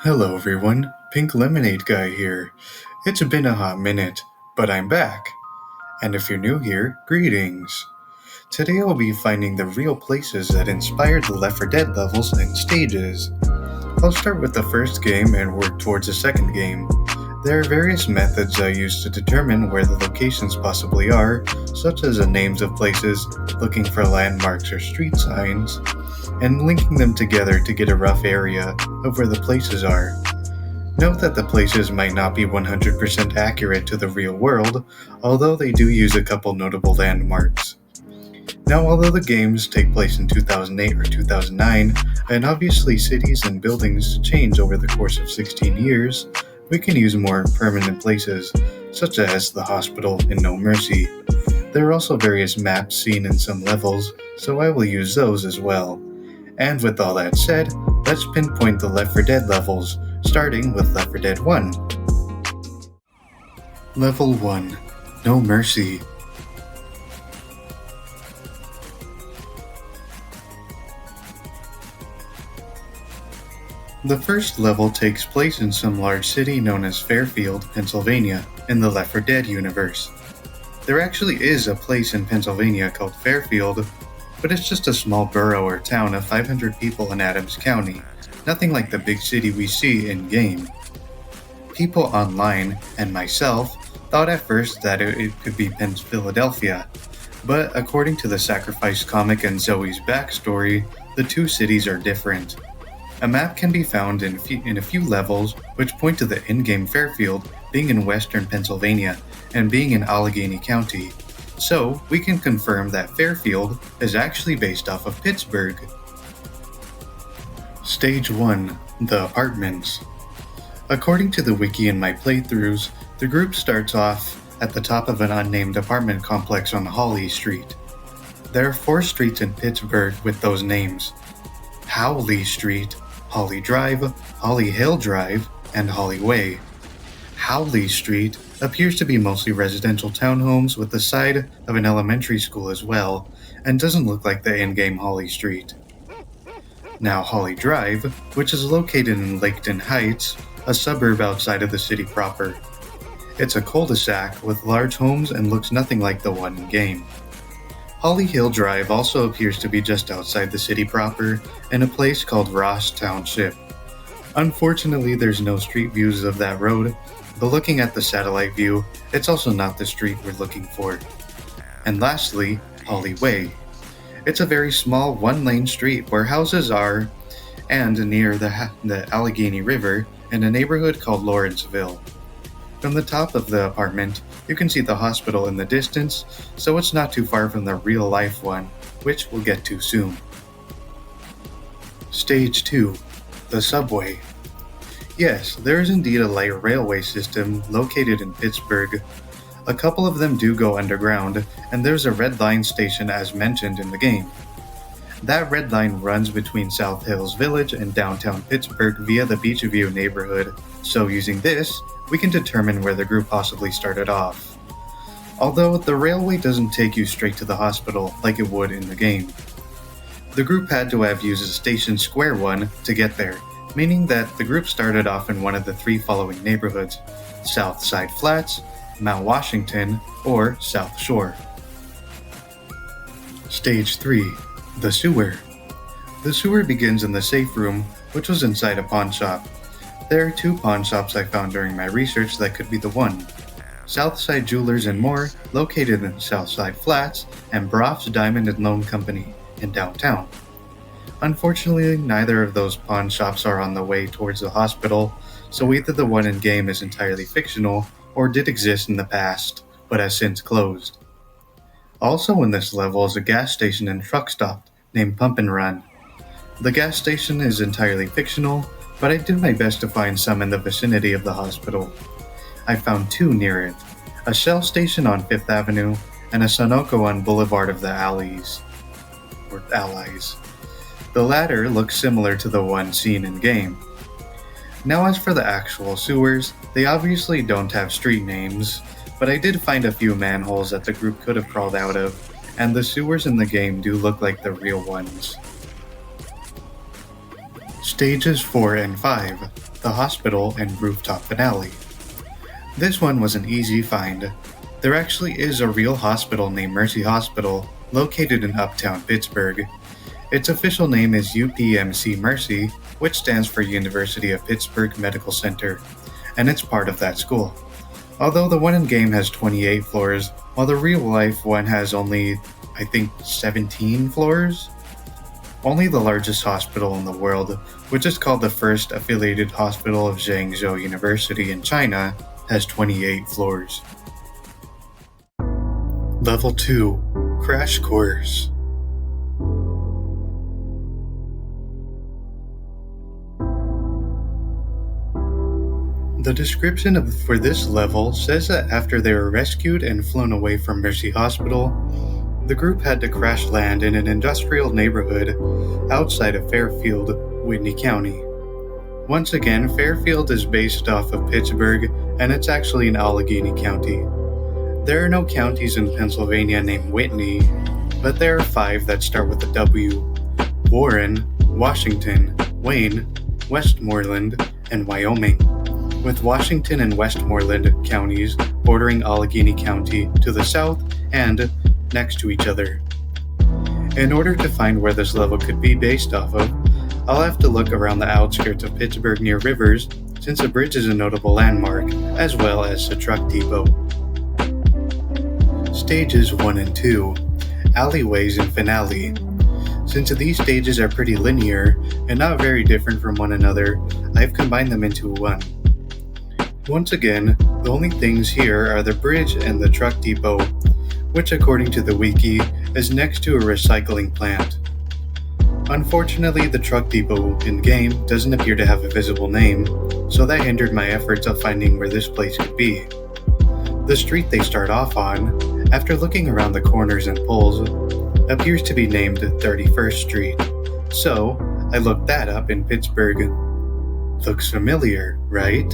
Hello everyone, Pink Lemonade Guy here. It's been a hot minute, but I'm back. And if you're new here, greetings. Today I'll be finding the real places that inspired the Left 4 Dead levels and stages. I'll start with the first game and work towards the second game. There are various methods I use to determine where the locations possibly are, such as the names of places, looking for landmarks or street signs, and linking them together to get a rough area of where the places are. Note that the places might not be 100% accurate to the real world, although they do use a couple notable landmarks. Now, although the games take place in 2008 or 2009, and obviously cities and buildings change over the course of 16 years, we can use more permanent places, such as the hospital in No Mercy. There are also various maps seen in some levels, so I will use those as well. And with all that said, let's pinpoint the Left 4 Dead levels, starting with Left 4 Dead 1. Level 1. No Mercy. The first level takes place in some large city known as Fairfield, Pennsylvania, in the Left 4 Dead universe. There actually is a place in Pennsylvania called Fairfield, but it's just a small borough or town of 500 people in Adams County, nothing like the big city we see in-game. People online, and myself, thought at first that it could be Philadelphia, but according to the Sacrifice comic and Zoe's backstory, the two cities are different. A map can be found in a few levels which point to the in-game Fairfield being in western Pennsylvania and being in Allegheny County, so we can confirm that Fairfield is actually based off of Pittsburgh. Stage 1. The Apartments. According to the wiki in my playthroughs, the group starts off at the top of an unnamed apartment complex on Holly Street. There are 4 streets in Pittsburgh with those names: Howley Street, Holly Drive, Holly Hill Drive, and Holly Way. Howley Street appears to be mostly residential townhomes with the side of an elementary school as well, and doesn't look like the in-game Holly Street. Now Holly Drive, which is located in Laketon Heights, a suburb outside of the city proper. It's a cul-de-sac with large homes and looks nothing like the one in-game. Holly Hill Drive also appears to be just outside the city proper, in a place called Ross Township. Unfortunately, there's no street views of that road, but looking at the satellite view, it's also not the street we're looking for. And lastly, Holly Way. It's a very small one-lane street where houses are, and near the Allegheny River, in a neighborhood called Lawrenceville. From the top of the apartment, you can see the hospital in the distance, so it's not too far from the real-life one, which we'll get to soon. Stage 2. The Subway. Yes, there is indeed a light railway system located in Pittsburgh. A couple of them do go underground, and there's a red line station as mentioned in the game. That red line runs between South Hills Village and downtown Pittsburgh via the Beechview neighborhood, so using this, we can determine where the group possibly started off. Although the railway doesn't take you straight to the hospital like it would in the game. The group had to have used a Station Square one to get there, meaning that the group started off in one of the 3 following neighborhoods: South Side Flats, Mount Washington, or South Shore. Stage 3. The Sewer. The sewer begins in the safe room, which was inside a pawn shop. There are 2 pawn shops I found during my research that could be the one: Southside Jewelers and More, located in Southside Flats, and Broff's Diamond and Loan Company in downtown. Unfortunately, neither of those pawn shops are on the way towards the hospital, so either the one in-game is entirely fictional or did exist in the past, but has since closed. Also in this level is a gas station and truck stop named Pump and Run. The gas station is entirely fictional, but I did my best to find some in the vicinity of the hospital. I found 2 near it: a Shell station on 5th Avenue and a Sunoco on Boulevard of the Allies. The latter looks similar to the one seen in-game. Now as for the actual sewers, they obviously don't have street names, but I did find a few manholes that the group could have crawled out of, and the sewers in the game do look like the real ones. Stages 4 and 5, the hospital and rooftop finale. This one was an easy find. There actually is a real hospital named Mercy Hospital, located in uptown Pittsburgh. Its official name is UPMC Mercy, which stands for University of Pittsburgh Medical Center, and it's part of that school. Although the one in game has 28 floors, while the real life one has only, I think, 17 floors. Only the largest hospital in the world, which is called the First Affiliated Hospital of Zhengzhou University in China, has 28 floors. Level 2, Crash Course. The description for this level says that after they were rescued and flown away from Mercy Hospital, the group had to crash land in an industrial neighborhood outside of Fairfield, Whitney County. Once again, Fairfield is based off of Pittsburgh, and it's actually in Allegheny County. There are no counties in Pennsylvania named Whitney, but there are 5 that start with a W: Warren, Washington, Wayne, Westmoreland, and Wyoming, with Washington and Westmoreland counties bordering Allegheny County to the south and next to each other. In order to find where this level could be based off of, I'll have to look around the outskirts of Pittsburgh near rivers, since a bridge is a notable landmark, as well as the truck depot. Stages 1 and 2, Alleyways and Finale. Since these stages are pretty linear and not very different from one another, I've combined them into one. Once again, the only things here are the bridge and the truck depot, which according to the wiki is next to a recycling plant. Unfortunately, the truck depot in-game doesn't appear to have a visible name, so that hindered my efforts of finding where this place could be. The street they start off on, after looking around the corners and poles, appears to be named 31st Street, so I looked that up in Pittsburgh. Looks familiar, right?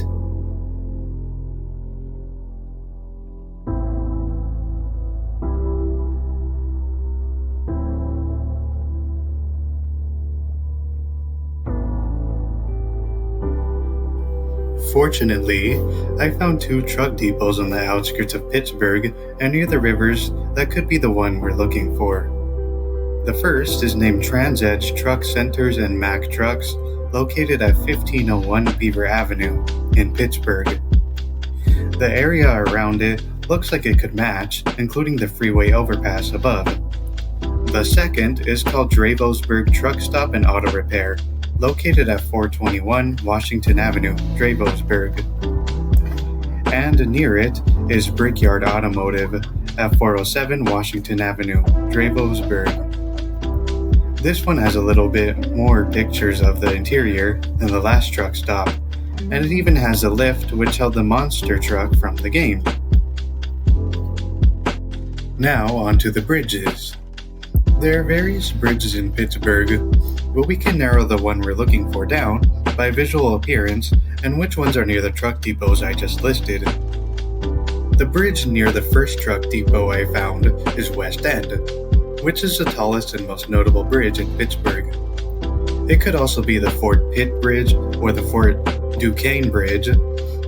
Fortunately, I found 2 truck depots on the outskirts of Pittsburgh and near the rivers that could be the one we're looking for. The first is named TransEdge Truck Centers and Mack Trucks, located at 1501 Beaver Avenue in Pittsburgh. The area around it looks like it could match, including the freeway overpass above. The second is called Dravosburg Truck Stop and Auto Repair, located at 421 Washington Avenue, Dravosburg. And near it is Brickyard Automotive at 407 Washington Avenue, Dravosburg. This one has a little bit more pictures of the interior than the last truck stop, and it even has a lift which held the monster truck from the game. Now onto the bridges. There are various bridges in Pittsburgh, but we can narrow the one we're looking for down by visual appearance and which ones are near the truck depots I just listed. The bridge near the first truck depot I found is West End, which is the tallest and most notable bridge in Pittsburgh. It could also be the Fort Pitt Bridge or the Fort Duquesne Bridge,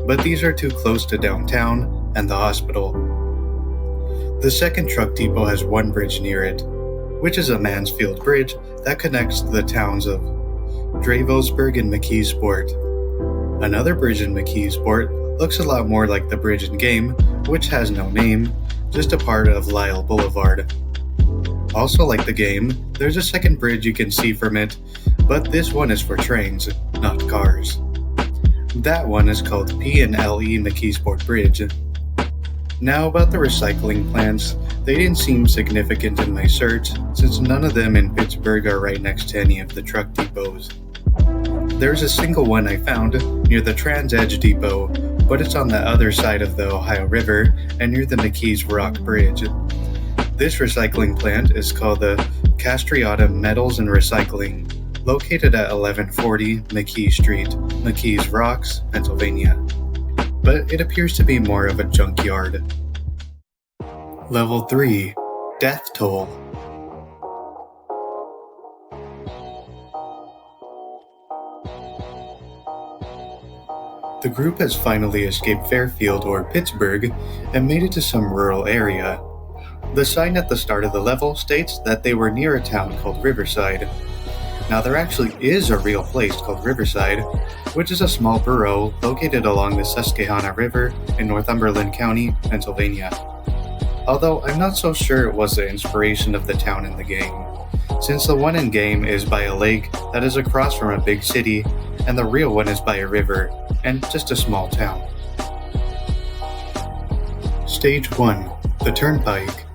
but these are too close to downtown and the hospital. The second truck depot has one bridge near it, which is a Mansfield Bridge that connects the towns of Dravosburg and McKeesport. Another bridge in McKeesport looks a lot more like the bridge in game, which has no name, just a part of Lyle Boulevard. Also like the game, there's a second bridge you can see from it, but this one is for trains, not cars. That one is called P&LE McKeesport Bridge. Now about the recycling plants, they didn't seem significant in my search since none of them in Pittsburgh are right next to any of the truck depots. There's a single one I found near the TransEdge depot, but it's on the other side of the Ohio River and near the McKees Rock Bridge. This recycling plant is called the Castriata Metals and Recycling, located at 1140 McKee Street, McKees Rocks, Pennsylvania. But it appears to be more of a junkyard. Level 3, Death Toll. The group has finally escaped Fairfield or Pittsburgh and made it to some rural area. The sign at the start of the level states that they were near a town called Riverside. Now, there actually is a real place called Riverside, which is a small borough located along the Susquehanna River in Northumberland County, Pennsylvania. Although I'm not so sure it was the inspiration of the town in the game, since the one in game is by a lake that is across from a big city, and the real one is by a river and just a small town. Stage 1. The Turnpike.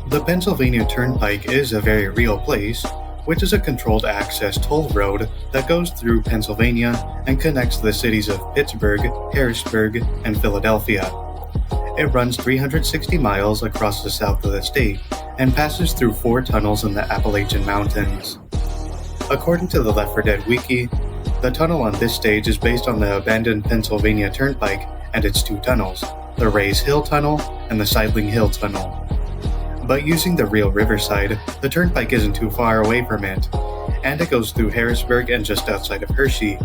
The Pennsylvania Turnpike is a very real place, which is a controlled access toll road that goes through Pennsylvania and connects the cities of Pittsburgh, Harrisburg, and Philadelphia. It runs 360 miles across the south of the state and passes through 4 tunnels in the Appalachian Mountains. According to the Left 4 Dead wiki, the tunnel on this stage is based on the abandoned Pennsylvania Turnpike and its 2 tunnels, the Rays Hill Tunnel and the Sidling Hill Tunnel. But using the real Riverside, the turnpike isn't too far away from it, and it goes through Harrisburg and just outside of Hershey.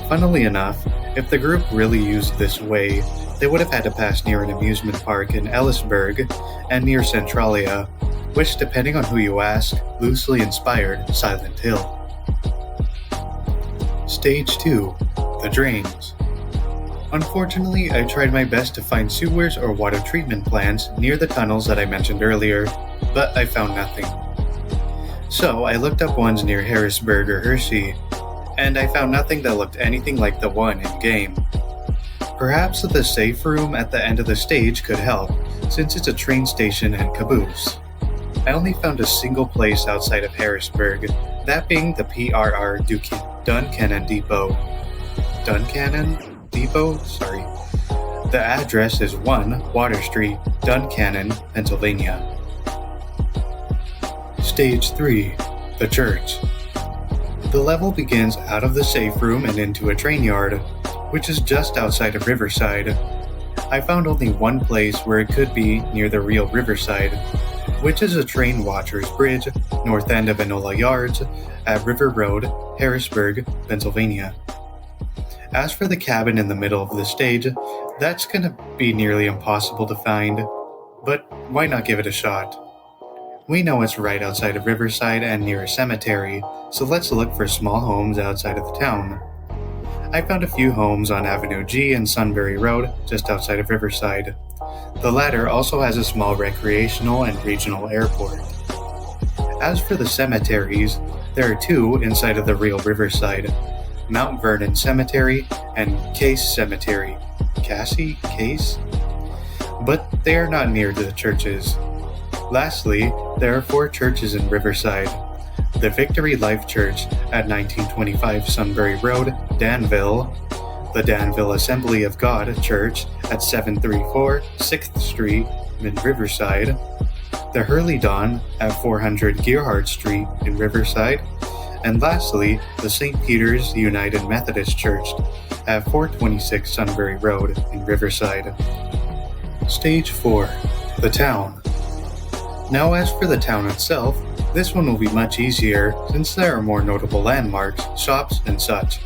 Funnily enough, if the group really used this way, they would have had to pass near an amusement park in Ellisburg and near Centralia, which, depending on who you ask, loosely inspired Silent Hill. Stage 2. The Drains. Unfortunately, I tried my best to find sewers or water treatment plants near the tunnels that I mentioned earlier, but I found nothing. So I looked up ones near Harrisburg or Hershey, and I found nothing that looked anything like the one in-game. Perhaps the safe room at the end of the stage could help, since it's a train station and caboose. I only found a single place outside of Harrisburg, that being the PRR Duncannon Depot. Duncannon? Depot? Sorry. The address is 1 Water Street, Duncannon, Pennsylvania. Stage 3. The Church. The level begins out of the safe room and into a train yard, which is just outside of Riverside. I found only one place where it could be near the real Riverside, which is a train watcher's bridge north end of Enola Yards at River Road, Harrisburg, Pennsylvania. As for the cabin in the middle of the stage, that's gonna be nearly impossible to find, but why not give it a shot? We know it's right outside of Riverside and near a cemetery, so let's look for small homes outside of the town. I found a few homes on Avenue G and Sunbury Road, just outside of Riverside. The latter also has a small recreational and regional airport. As for the cemeteries, there are 2 inside of the real Riverside, Mount Vernon Cemetery and Case Cemetery. Case? But they are not near to the churches. Lastly, there are 4 churches in Riverside. The Victory Life Church at 1925 Sunbury Road, Danville, the Danville Assembly of God Church at 734 6th Street in Riverside, the Hurley Dawn at 400 Gerhard Street in Riverside, and lastly, the St. Peter's United Methodist Church at 426 Sunbury Road in Riverside. Stage 4. The Town. Now, as for the town itself, this one will be much easier since there are more notable landmarks, shops, and such.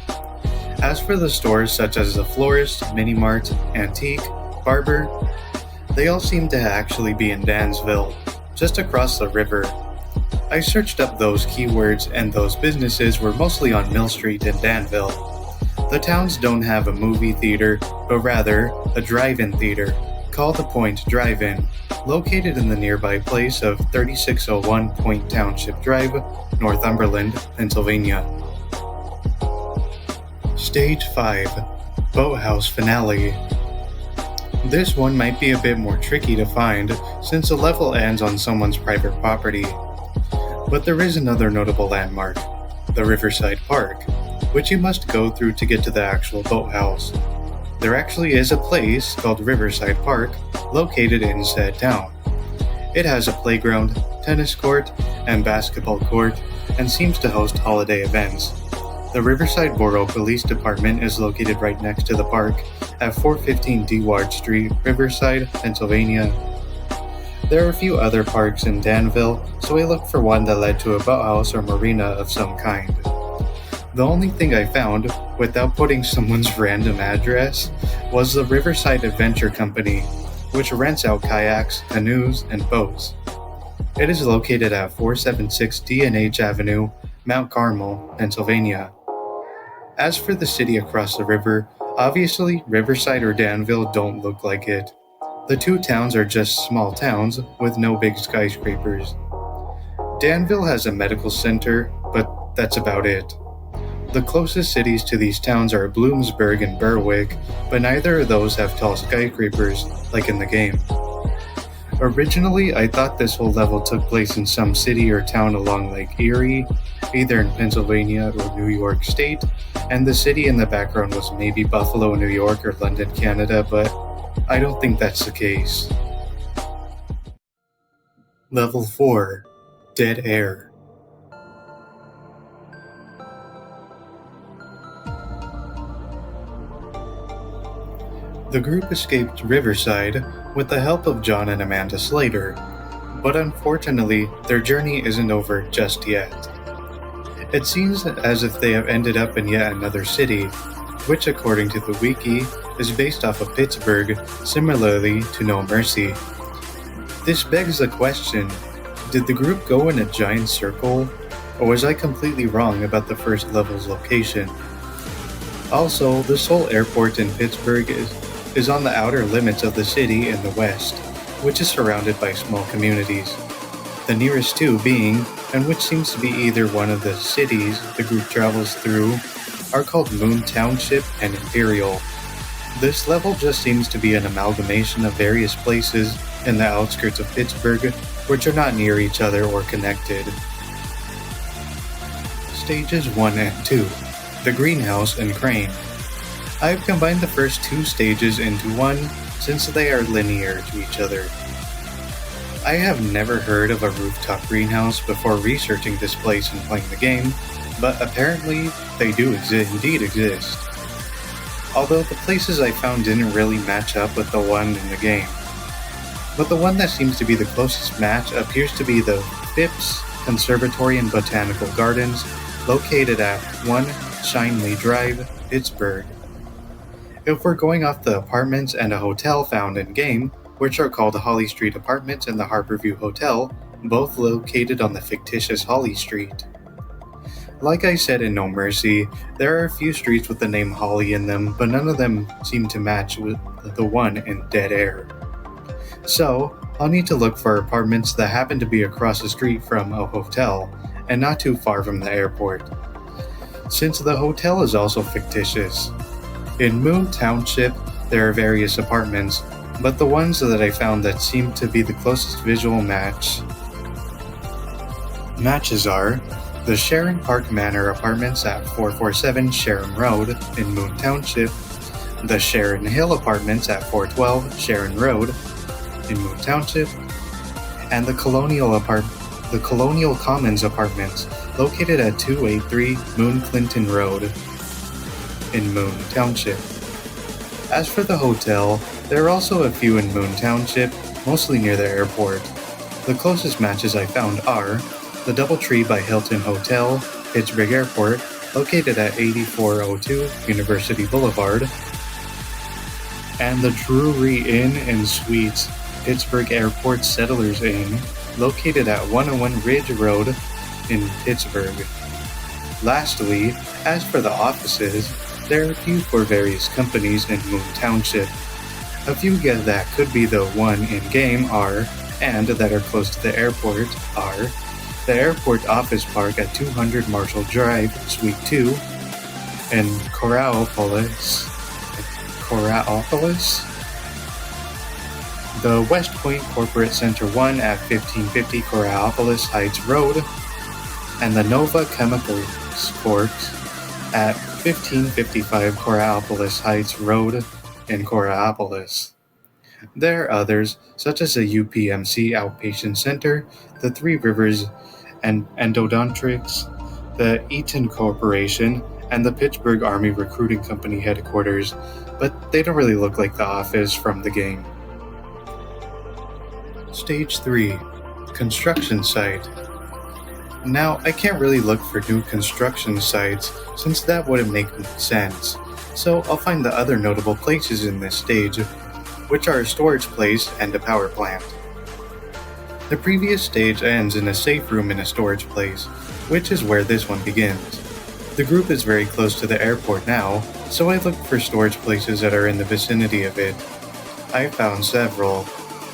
As for the stores such as the Florist, Mini Mart, Antique, Barber, they all seem to actually be in Dansville, just across the river. I searched up those keywords and those businesses were mostly on Mill Street in Danville. The towns don't have a movie theater, but rather a drive-in theater, called the Point Drive-In, located in the nearby place of 3601 Point Township Drive, Northumberland, Pennsylvania. Stage 5. Boathouse Finale. This one might be a bit more tricky to find since the level ends on someone's private property. But there is another notable landmark, the Riverside Park, which you must go through to get to the actual boathouse. There actually is a place called Riverside Park located in said town. It has a playground, tennis court, and basketball court, and seems to host holiday events. The Riverside Borough Police Department is located right next to the park at 415 Deward Street, Riverside, Pennsylvania. There are a few other parks in Danville, so we looked for one that led to a boathouse or marina of some kind. The only thing I found, without putting someone's random address, was the Riverside Adventure Company, which rents out kayaks, canoes, and boats. It is located at 476 D&H Avenue, Mount Carmel, Pennsylvania. As for the city across the river, obviously Riverside or Danville don't look like it. The two towns are just small towns with no big skyscrapers. Danville has a medical center, but that's about it. The closest cities to these towns are Bloomsburg and Berwick, but neither of those have tall skyscrapers like in the game. Originally, I thought this whole level took place in some city or town along Lake Erie, either in Pennsylvania or New York State, and the city in the background was maybe Buffalo, New York, or London, Canada, but I don't think that's the case. Level 4. Dead Air. The group escaped Riverside with the help of John and Amanda Slater, but unfortunately, their journey isn't over just yet. It seems as if they have ended up in yet another city, which according to the wiki, is based off of Pittsburgh, similarly to No Mercy. This begs the question, did the group go in a giant circle, or was I completely wrong about the first level's location? Also, this whole airport in Pittsburgh is on the outer limits of the city in the west, which is surrounded by small communities. The nearest two being, and which seems to be either one of the cities the group travels through, are called Moon Township and Imperial. This level just seems to be an amalgamation of various places in the outskirts of Pittsburgh, which are not near each other or connected. Stages 1 and 2. The Greenhouse and Crane. I have combined the first two stages into one since they are linear to each other. I have never heard of a rooftop greenhouse before researching this place and playing the game, but apparently they do indeed exist. Although the places I found didn't really match up with the one in the game. But the one that seems to be the closest match appears to be the Phipps Conservatory and Botanical Gardens, located at 1 Shinley Drive, Pittsburgh. If we're going off the apartments and a hotel found in-game, which are called Holly Street Apartments and the Harborview Hotel, both located on the fictitious Holly Street. Like I said in No Mercy, there are a few streets with the name Holly in them, but none of them seem to match with the one in Dead Air. So, I'll need to look for apartments that happen to be across the street from a hotel, and not too far from the airport. Since the hotel is also fictitious. In Moon Township, there are various apartments, but the ones that I found that seem to be the closest visual matches are the Sharon Park Manor Apartments at 447 Sharon Road in Moon Township, the Sharon Hill Apartments at 412 Sharon Road in Moon Township, and the Colonial Commons Apartments located at 283 Moon Clinton Road in Moon Township. As for the hotel, there are also a few in Moon Township, mostly near the airport. The closest matches I found are the Doubletree by Hilton Hotel, Pittsburgh Airport, located at 8402 University Boulevard, and the Drury Inn and Suites, Pittsburgh Airport Settlers Inn, located at 101 Ridge Road in Pittsburgh. Lastly, as for the offices, there are a few for various companies in Moon Township. A few that could be the one in-game are, and that are close to the airport, are the Airport Office Park at 200 Marshall Drive, Suite 2, in Coraopolis, the West Point Corporate Center 1 at 1550 Coraopolis Heights Road, and the Nova Chemical Corp at 1555 Coraopolis Heights Road in Coraopolis. There are others, such as the UPMC Outpatient Center, the Three Rivers and Endodontics, the Eaton Corporation, and the Pittsburgh Army Recruiting Company headquarters, but they don't really look like the office from the game. Stage 3. Construction Site. Now, I can't really look for new construction sites since that wouldn't make sense, so I'll find the other notable places in this stage, which are a storage place and a power plant. The previous stage ends in a safe room in a storage place, which is where this one begins. The group is very close to the airport now, so I looked for storage places that are in the vicinity of it. I found several.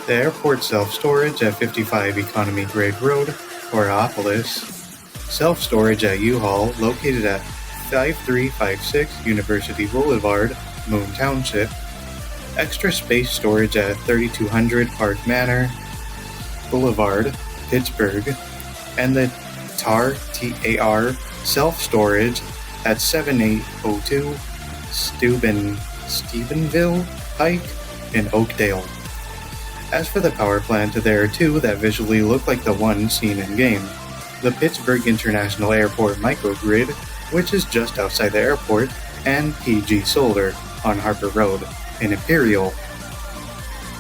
The airport self-storage at 55 Economy Grid Road, Coraopolis. Self-storage at U-Haul, located at 5356 University Boulevard, Moon Township. Extra space storage at 3200 Park Manor Boulevard, Pittsburgh. And the TAR self-storage at 7802 Steubenville Pike in Oakdale. As for the power plant, there are two that visually look like the one seen in-game. The Pittsburgh International Airport microgrid, which is just outside the airport, and PG Solar on Harper Road in Imperial.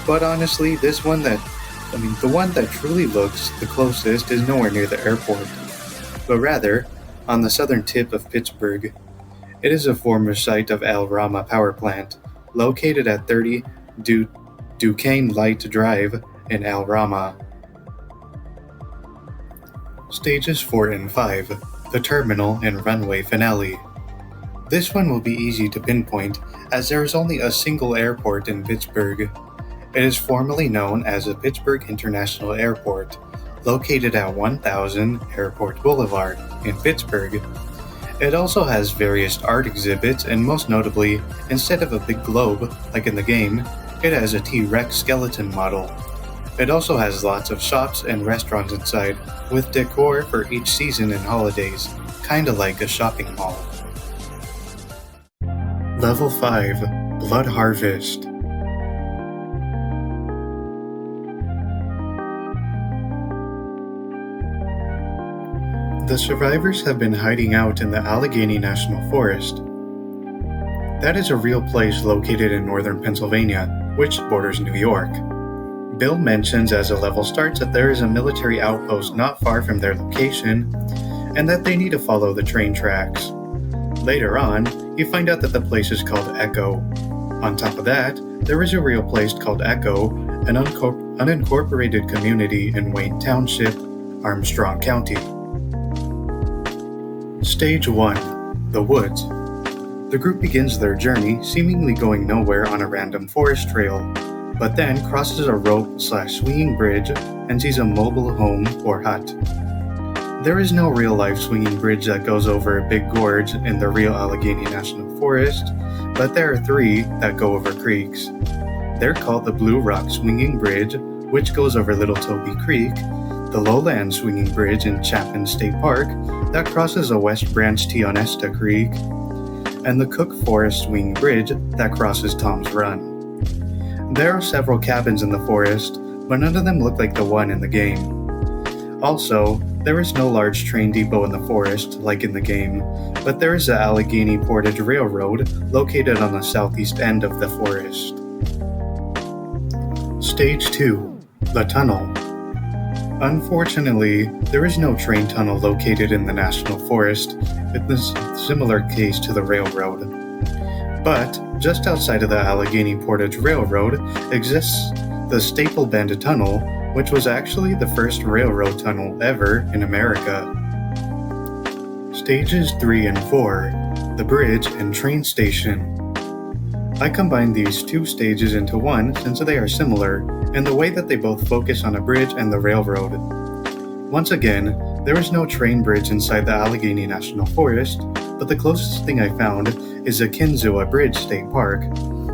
But honestly, the one that truly looks the closest is nowhere near the airport, but rather on the southern tip of Pittsburgh. It is a former site of El Rama Power Plant, located at 30 Duquesne Light Drive in El Rama. Stages 4 and 5, the terminal and runway finale. This one will be easy to pinpoint as there is only a single airport in Pittsburgh. It is formerly known as the Pittsburgh International Airport, located at 1000 Airport Boulevard in Pittsburgh. It also has various art exhibits, and most notably, instead of a big globe like in the game, it has a T-Rex skeleton model. It also has lots of shops and restaurants inside, with decor for each season and holidays, kinda like a shopping mall. Level 5, Blood Harvest. The survivors have been hiding out in the Allegheny National Forest. That is a real place located in northern Pennsylvania, which borders New York. Bill mentions as the level starts that there is a military outpost not far from their location, and that they need to follow the train tracks. Later on, you find out that the place is called Echo. On top of that, there is a real place called Echo, an unincorporated community in Wayne Township, Armstrong County. Stage 1, The Woods. The group begins their journey, seemingly going nowhere on a random forest trail, but then crosses a rope/swinging bridge and sees a mobile home or hut. There is no real-life swinging bridge that goes over a big gorge in the real Allegheny National Forest, but there are 3 that go over creeks. They're called the Blue Rock Swinging Bridge, which goes over Little Toby Creek, the Lowland Swinging Bridge in Chapman State Park that crosses a West Branch Tionesta Creek, and the Cook Forest Swinging Bridge that crosses Tom's Run. There are several cabins in the forest, but none of them look like the one in the game. Also, there is no large train depot in the forest like in the game, but there is the Allegheny Portage Railroad located on the southeast end of the forest. Stage 2, The Tunnel. Unfortunately, there is no train tunnel located in the National Forest, in this similar case to the railroad. But, just outside of the Allegheny Portage Railroad exists the Staple Bend Tunnel, which was actually the first railroad tunnel ever in America. Stages 3 and 4, The Bridge and Train Station. I combined these 2 stages into one since they are similar in the way that they both focus on a bridge and the railroad. Once again, there is no train bridge inside the Allegheny National Forest, but the closest thing I found is the Kinzua Bridge State Park,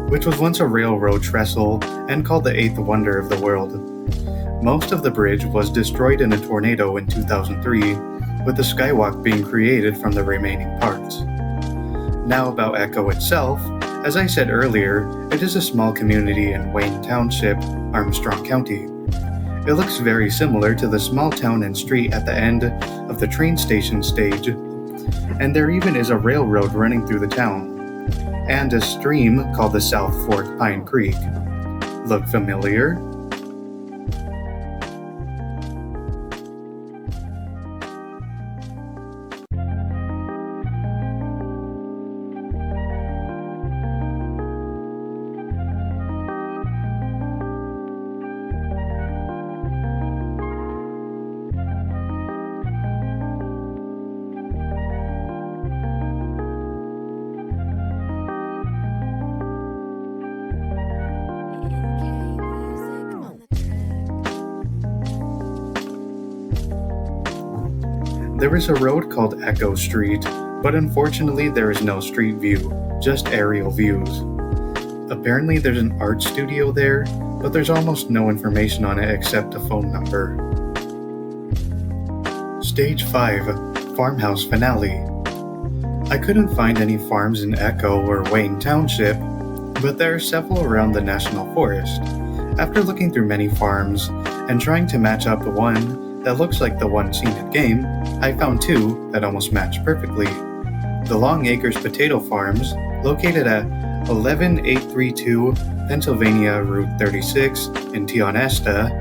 which was once a railroad trestle and called the 8th wonder of the world. Most of the bridge was destroyed in a tornado in 2003, with the skywalk being created from the remaining parts. Now about Echo itself, as I said earlier, it is a small community in Wayne Township, Armstrong County. It looks very similar to the small town and street at the end of the train station stage, and there even is a railroad running through the town, and a stream called the South Fork Pine Creek. Look familiar? There is a road called Echo Street, but unfortunately there is no street view, just aerial views. Apparently there's an art studio there, but there's almost no information on it except a phone number. Stage 5, Farmhouse Finale. I couldn't find any farms in Echo or Wayne Township, but there are several around the National Forest. After looking through many farms and trying to match up one that looks like the one seen in game, I found two that almost match perfectly. The Long Acres Potato Farms, located at 11832 Pennsylvania Route 36 in Tionesta,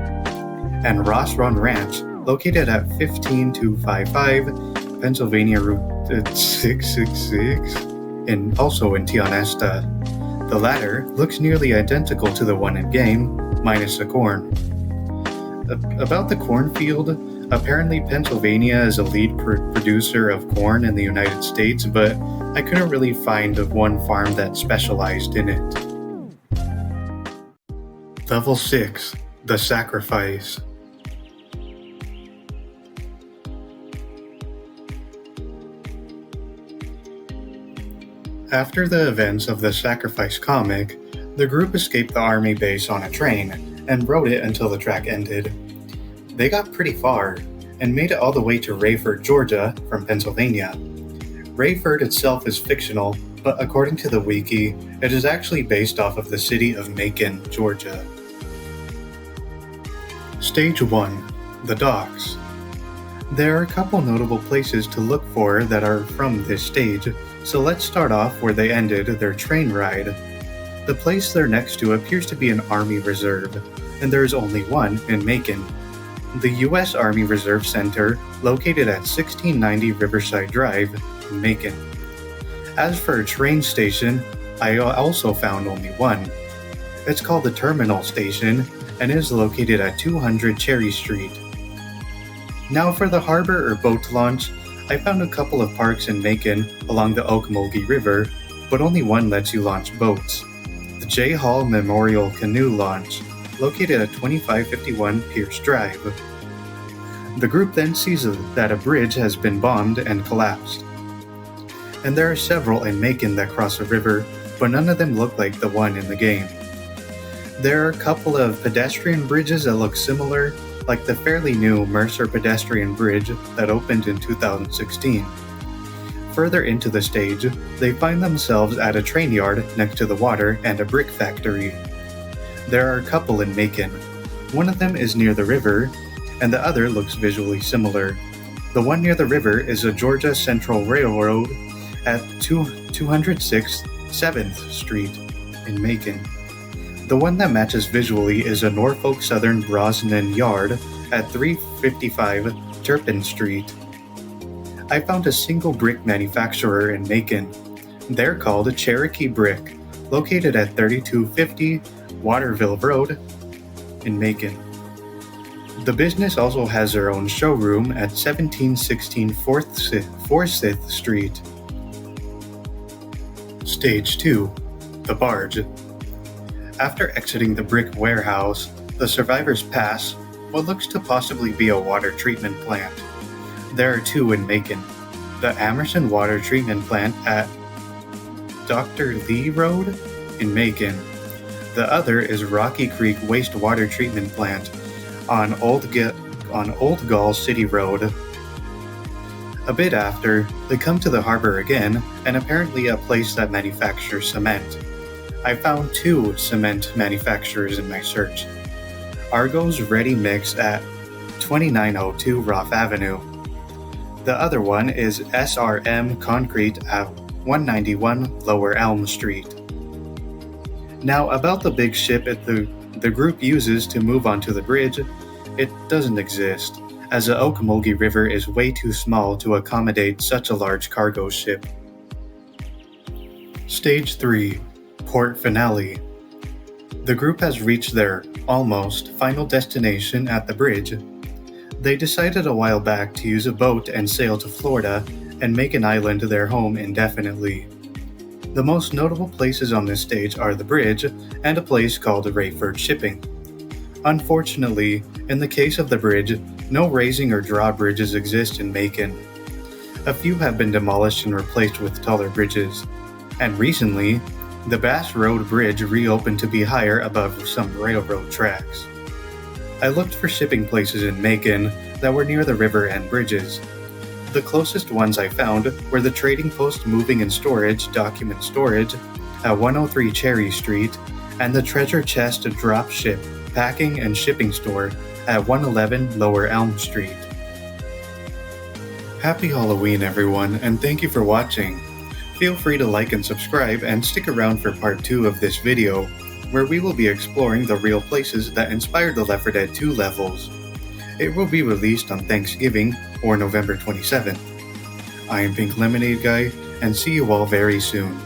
and Ross Run Ranch, located at 15255 Pennsylvania Route 666, and also in Tionesta. The latter looks nearly identical to the one in game, minus the corn. About the cornfield, apparently Pennsylvania is a lead producer of corn in the United States, but I couldn't really find one farm that specialized in it. Level 6, The Sacrifice. After the events of the Sacrifice comic, the group escaped the army base on a train and rode it until the track ended. They got pretty far and made it all the way to Rayford, Georgia from Pennsylvania. Rayford itself is fictional, but according to the wiki, it is actually based off of the city of Macon, Georgia. Stage 1, The Docks. There are a couple notable places to look for that are from this stage, so let's start off where they ended their train ride. The place they're next to appears to be an Army Reserve, and there is only one in Macon. The U.S. Army Reserve Center, located at 1690 Riverside Drive in Macon. As for a train station, I also found only one. It's called the Terminal Station and is located at 200 Cherry Street. Now for the harbor or boat launch, I found a couple of parks in Macon along the Ocmulgee River, but only one lets you launch boats. The J. Hall Memorial Canoe Launch, located at 2551 Pierce Drive. The group then sees that a bridge has been bombed and collapsed. And there are several in Macon that cross a river, but none of them look like the one in the game. There are a couple of pedestrian bridges that look similar, like the fairly new Mercer Pedestrian Bridge that opened in 2016. Further into the stage, they find themselves at a train yard next to the water and a brick factory. There are a couple in Macon. One of them is near the river, and the other looks visually similar. The one near the river is a Georgia Central Railroad at 206 7th Street in Macon. The one that matches visually is a Norfolk Southern Brosnan Yard at 355 Turpin Street. I found a single brick manufacturer in Macon. They're called Cherokee Brick, located at 3250 Waterville Road in Macon. The business also has their own showroom at 1716 Forsyth Street. Stage 2, The Barge. After exiting the brick warehouse, the survivors pass what looks to possibly be a water treatment plant. There are two in Macon. The Amerson Water Treatment Plant at Dr. Lee Road in Macon. The other is Rocky Creek Wastewater Treatment Plant on Old Gall City Road. A bit after, they come to the harbor again, and apparently a place that manufactures cement. I found two cement manufacturers in my search. Argos Ready Mix at 2902 Roth Avenue. The other one is SRM Concrete at 191 Lower Elm Street. Now about the big ship the group uses to move onto the bridge, it doesn't exist, as the Ocmulgee River is way too small to accommodate such a large cargo ship. Stage 3, Port Finale. The group has reached their, almost, final destination at the bridge. They decided a while back to use a boat and sail to Florida and make an island their home indefinitely. The most notable places on this stage are the bridge and a place called Rayford Shipping. Unfortunately, in the case of the bridge, no raising or drawbridges exist in Macon, A few have been demolished and replaced with taller bridges. And recently, the Bass Road Bridge reopened to be higher above some railroad tracks. I looked for shipping places in Macon that were near the river and bridges. The closest ones I found were the Trading Post Moving and Storage Document Storage at 103 Cherry Street and the Treasure Chest Drop Ship Packing and Shipping Store at 111 Lower Elm Street. Happy Halloween, everyone, and thank you for watching. Feel free to like and subscribe and stick around for part 2 of this video, where we will be exploring the real places that inspired the Left 4 Dead 2 levels. It will be released on Thanksgiving or November 27th. I am Pink Lemonade Guy, and see you all very soon.